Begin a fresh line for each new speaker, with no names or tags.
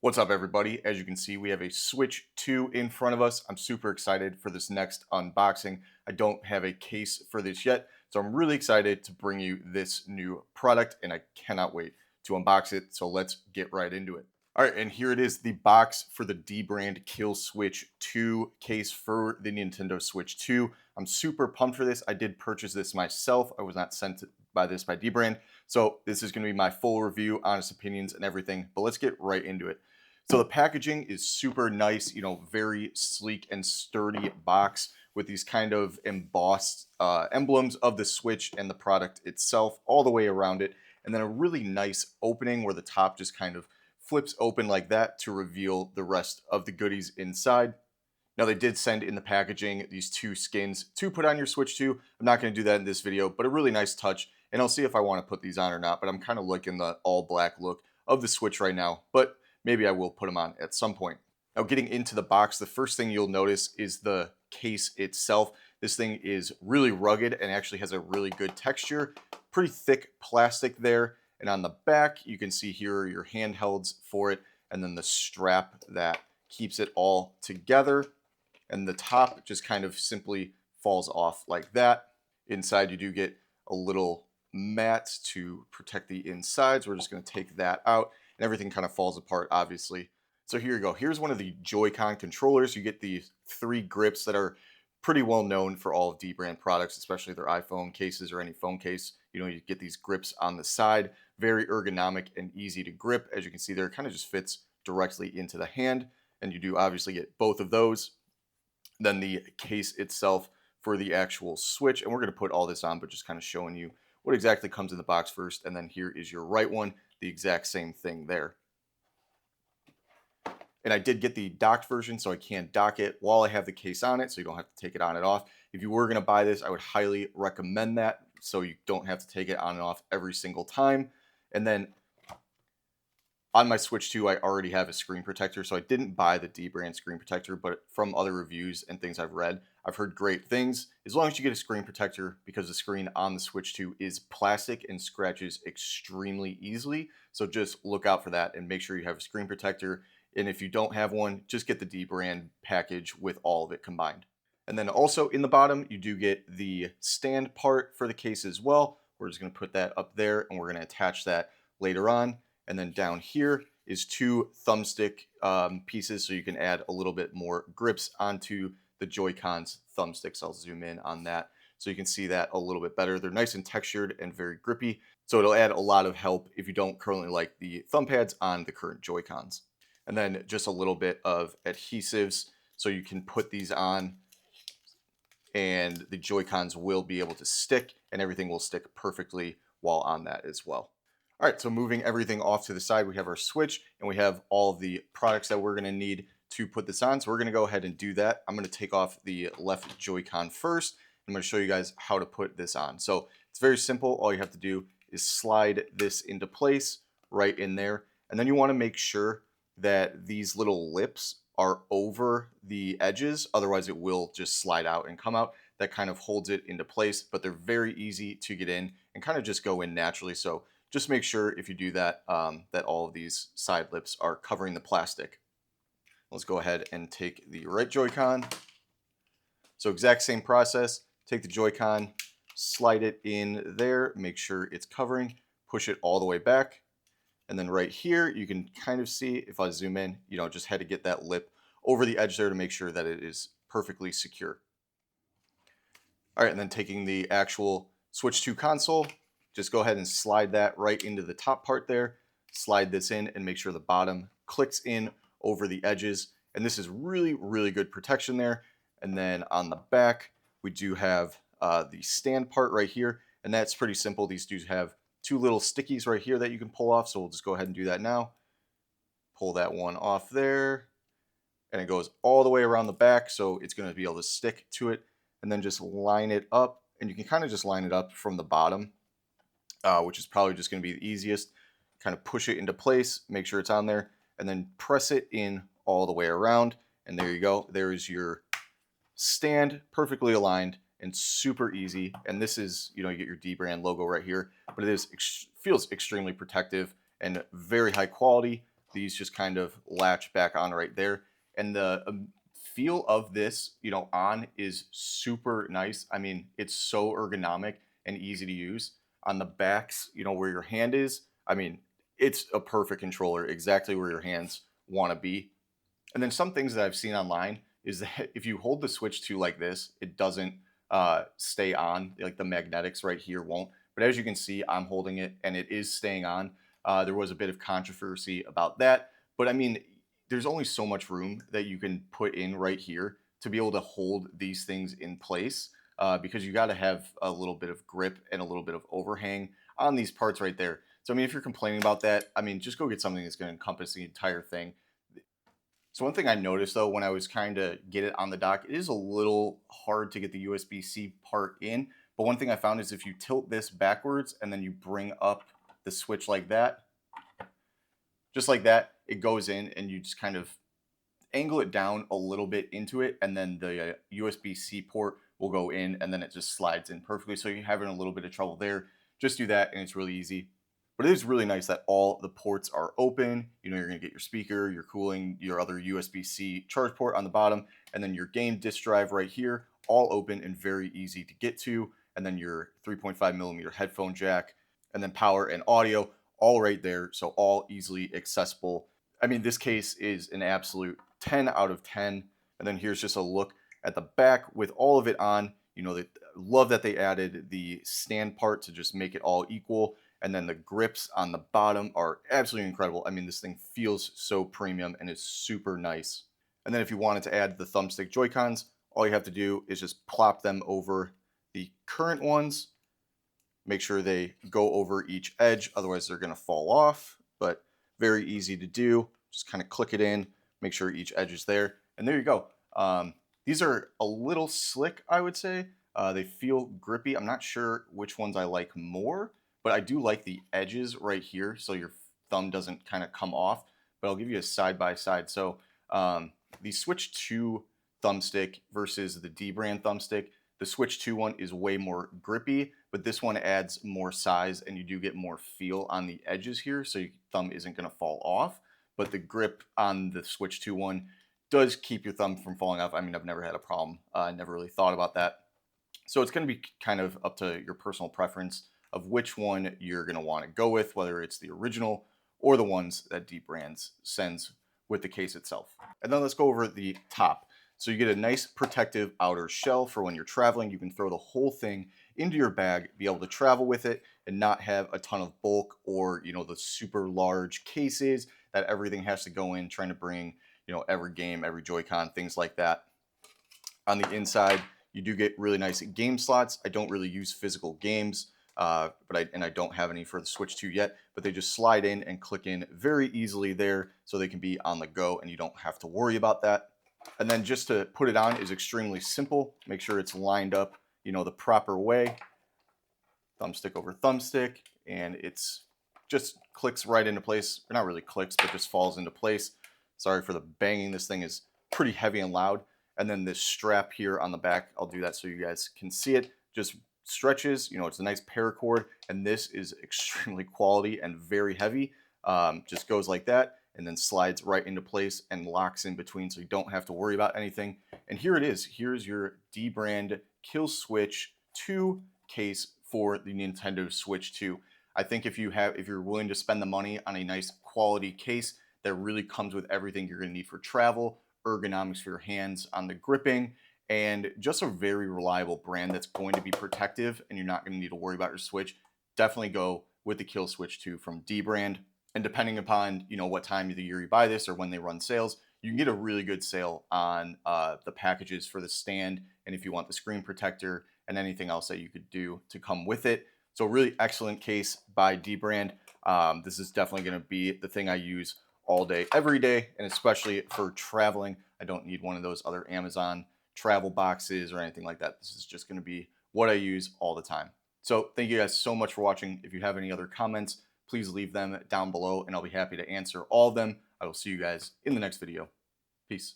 What's up, everybody? As you can see, we have a Switch 2 in front of us. I'm super excited for this next unboxing. I don't have a case for this yet, so I'm really excited to bring you this new product, and I cannot wait to unbox it. So let's get right into it. All right, and here it is, the box for the Dbrand KillSwitch 2 case for the Nintendo Switch 2. I'm super pumped for this. I did purchase this myself. I was not sent by Dbrand. So this is going to be my full review, honest opinions, and everything. But let's get right into it. So the packaging is super nice, very sleek and sturdy box with these kind of embossed emblems of the Switch and the product itself all the way around it. And then a really nice opening where the top just kind of flips open like that to reveal the rest of the goodies inside. Now, they did send in the packaging these two skins to put on your Switch 2. I'm not going to do that in this video, but a really nice touch. And I'll see if I want to put these on or not, but I'm kind of liking the all black look of the Switch right now. But maybe I will put them on at some point. Now, getting into the box, the first thing you'll notice is the case itself. This thing is really rugged and actually has a really good texture. Pretty thick plastic there. And on the back, you can see here are your handhelds for it, and then the strap that keeps it all together. And the top just kind of simply falls off like that. Inside, you do get a little mat to protect the insides. We're just going to take that out, and everything kind of falls apart, obviously. So here you go. Here's one of the Joy-Con controllers. You get the 3 grips that are pretty well known for all of Dbrand products, especially their iPhone cases or any phone case. You get these grips on the side, very ergonomic and easy to grip. As you can see there, it kind of just fits directly into the hand, and you do obviously get both of those. Then the case itself for the actual Switch, and we're going to put all this on, but just kind of showing you what exactly comes in the box first. And then here is your right one, the exact same thing there. And I did get the docked version, so I can dock it while I have the case on it, so you don't have to take it on and off. If you were going to buy this, I would highly recommend that, so you don't have to take it on and off every single time. And then on my Switch 2, I already have a screen protector, so I didn't buy the Dbrand screen protector, but from other reviews and things I've read, I've heard great things. As long as you get a screen protector, because the screen on the Switch 2 is plastic and scratches extremely easily, so just look out for that and make sure you have a screen protector. And if you don't have one, just get the Dbrand package with all of it combined. And then also in the bottom, you do get the stand part for the case as well. We're just going to put that up there, and we're going to attach that later on. And then down here is 2 thumbstick pieces, so you can add a little bit more grips onto the Joy-Cons thumbsticks. I'll zoom in on that so you can see that a little bit better. They're nice and textured and very grippy, so it'll add a lot of help if you don't currently like the thumb pads on the current Joy-Cons. And then just a little bit of adhesives so you can put these on and the Joy-Cons will be able to stick, and everything will stick perfectly while on that as well. All right, so moving everything off to the side, we have our Switch and we have all of the products that we're going to need to put this on. So we're going to go ahead and do that. I'm going to take off the left Joy-Con first. I'm going to show you guys how to put this on. So it's very simple. All you have to do is slide this into place right in there. And then you want to make sure that these little lips are over the edges. Otherwise, it will just slide out and come out. That kind of holds it into place, but they're very easy to get in and kind of just go in naturally. So just make sure if you do that, that all of these side lips are covering the plastic. Let's go ahead and take the right Joy-Con. So exact same process. Take the Joy-Con, slide it in there, make sure it's covering, push it all the way back. And then right here, you can kind of see, if I zoom in, just had to get that lip over the edge there to make sure that it is perfectly secure. All right, and then taking the actual Switch 2 console, just go ahead and slide that right into the top part there. Slide this in and make sure the bottom clicks in over the edges. And this is really, really good protection there. And then on the back, we do have the stand part right here. And that's pretty simple. These do have 2 little stickies right here that you can pull off. So we'll just go ahead and do that now. Pull that one off there. And it goes all the way around the back. So it's going to be able to stick to it. And then just line it up. And you can kind of just line it up from the bottom, which is probably just going to be the easiest. Kind of push it into place, make sure it's on there, and then press it in all the way around. And there you go. There is your stand, perfectly aligned and super easy. And this is, you get your Dbrand logo right here, but it feels extremely protective and very high quality. these just kind of latch back on right there. And the feel of this, on is super nice. I mean, it's so ergonomic and easy to use. On the backs, where your hand is, I mean, it's a perfect controller, exactly where your hands want to be. And then some things that I've seen online is that if you hold the Switch 2 like this, it doesn't stay on. Like the magnetics right here won't. But as you can see, I'm holding it and it is staying on. There was a bit of controversy about that. But I mean, there's only so much room that you can put in right here to be able to hold these things in place, because you got to have a little bit of grip and a little bit of overhang on these parts right there. So I mean, if you're complaining about that, I mean, just go get something that's going to encompass the entire thing. So one thing I noticed though, when I was trying to get it on the dock, it is a little hard to get the USB-C part in. But one thing I found is if you tilt this backwards and then you bring up the switch like that, just like that, it goes in and you just kind of angle it down a little bit into it, and then the USB-C port will go in, and then it just slides in perfectly. So you're having a little bit of trouble there, just do that and it's really easy. But it is really nice that all the ports are open. You're going to get your speaker, your cooling, your other USB-C charge port on the bottom, and then your game disk drive right here, all open and very easy to get to. And then your 3.5mm headphone jack, and then power and audio, all right there. So all easily accessible. I mean, this case is an absolute 10 out of 10. And then here's just a look at the back with all of it on. They love that they added the stand part to just make it all equal. And then the grips on the bottom are absolutely incredible. I mean, this thing feels so premium and is super nice. And then if you wanted to add the thumbstick Joy-Cons, all you have to do is just plop them over the current ones. Make sure they go over each edge, otherwise they're going to fall off. But very easy to do. Just kind of click it in, make sure each edge is there, and there you go. These are a little slick, I would say. They feel grippy. I'm not sure which ones I like more, but I do like the edges right here so your thumb doesn't kind of come off. But I'll give you a side by side. So the Switch 2 thumbstick versus the Dbrand thumbstick, the Switch 2 one is way more grippy, but this one adds more size and you do get more feel on the edges here, so your thumb isn't going to fall off. But the grip on the Switch 2 one does keep your thumb from falling off. I mean, I've never had a problem. I never really thought about that. So it's going to be kind of up to your personal preference of which one you're going to want to go with, whether it's the original or the ones that Dbrand sends with the case itself. And then let's go over the top. So you get a nice protective outer shell for when you're traveling. You can throw the whole thing into your bag, be able to travel with it and not have a ton of bulk or, the super large cases that everything has to go in, trying to bring, every game, every Joy-Con, things like that. On the inside, you do get really nice game slots. I don't really use physical games, but I don't have any for the Switch 2 yet, but they just slide in and click in very easily there, so they can be on the go and you don't have to worry about that. And then just to put it on is extremely simple. Make sure it's lined up, the proper way. Thumbstick over thumbstick, and it's just clicks right into place. Or not really clicks, but just falls into place. Sorry for the banging. This thing is pretty heavy and loud. And then this strap here on the back, I'll do that so you guys can see it. Just stretches, it's a nice paracord, and this is extremely quality and very heavy. Just goes like that and then slides right into place and locks in between, so you don't have to worry about anything. And here it is. Here's your Dbrand KillSwitch 2 case for the Nintendo Switch 2. I think if you're willing to spend the money on a nice quality case that really comes with everything you're going to need for travel, ergonomics for your hands on the gripping, and just a very reliable brand that's going to be protective and you're not going to need to worry about your Switch, definitely go with the KillSwitch 2 from Dbrand. And depending upon what time of the year you buy this or when they run sales, you can get a really good sale on the packages for the stand, and if you want the screen protector and anything else that you could do to come with it. So really excellent case by Dbrand. This is definitely going to be the thing I use all day, every day, and especially for traveling. I don't need one of those other Amazon travel boxes or anything like that. This is just going to be what I use all the time. So thank you guys so much for watching. If you have any other comments, please leave them down below and I'll be happy to answer all of them. I will see you guys in the next video. Peace.